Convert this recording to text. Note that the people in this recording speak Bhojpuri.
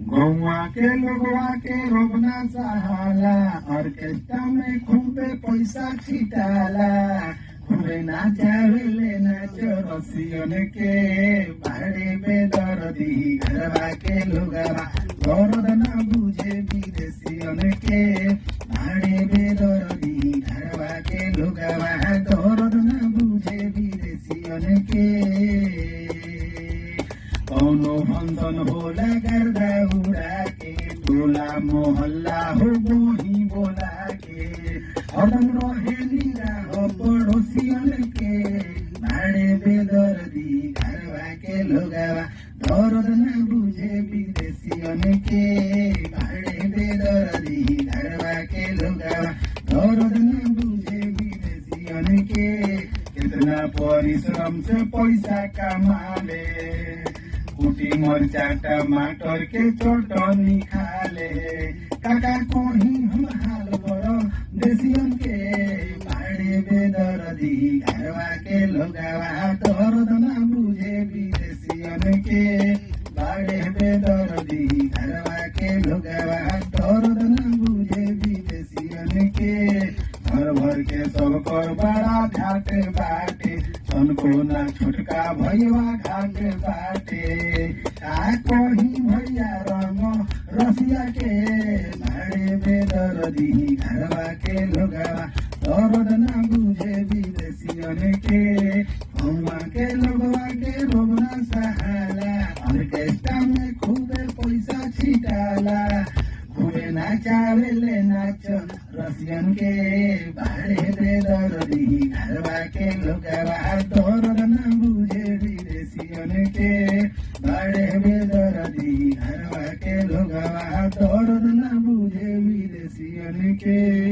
गौवा के लोगवा के रोबना सहाला, ऑर्केस्ट्रा में खूबे पैसा छिटाला। खूबे नाचावेले नाचो रसियन के, बाड़े बेदर्दी घरवा के लोगवा। दर्द न बुझे विदेशियन के, बाड़े बेदर्दी घरवा के लोगवा। दर्द न बुझे विदेशियन के। कौनो फंक्शन होला गर्दा उड़ा के, टोला मोहल्ला हो वही बोला के। हरदम रहे निरा हो पड़ोसियन के, बाड़े बेदर्दी घरवा के लोगवा। दर्द न बुझे विदेशियन के, बाड़े बेदर्दी घरवा के लोगवा। दर्द न बुझे विदेशियन के। कितना परिश्रम से पैसा कमाले, कुटी मरचा टमाटर के चटनी खाले। काका कोही हम हाल बड़ो देसियन के, बाड़े बेदर्दी घरवा के लोगवा। दर्द न बुझे विदेशियन के, बाड़े बेदर्दी घरवा के लोगवा। दर्द न बुझे विदेशियन के। घर भर के सब कर बड़ा घाट बाटे, तनको ना छोटका भैया घाट बाटे। का कही भैया रंग रसिया के, बाड़े बेदर्दी घरवा के लोगवा। दर्द न बुझे विदेशियन के, गौवा के लोगवा के रोबना सहाला। ऑर्केस्ट्रा में खूबे पैसा छिटाला। खूबे नाचावेले नाचो रसियन के, बाड़े बेदर्दी घरवा के लोगवा। दर्द न बुझे विदेशियन के, बाड़े बेदर्दी घरवा के लोगवा। दर्द न बुझे विदेशियन के।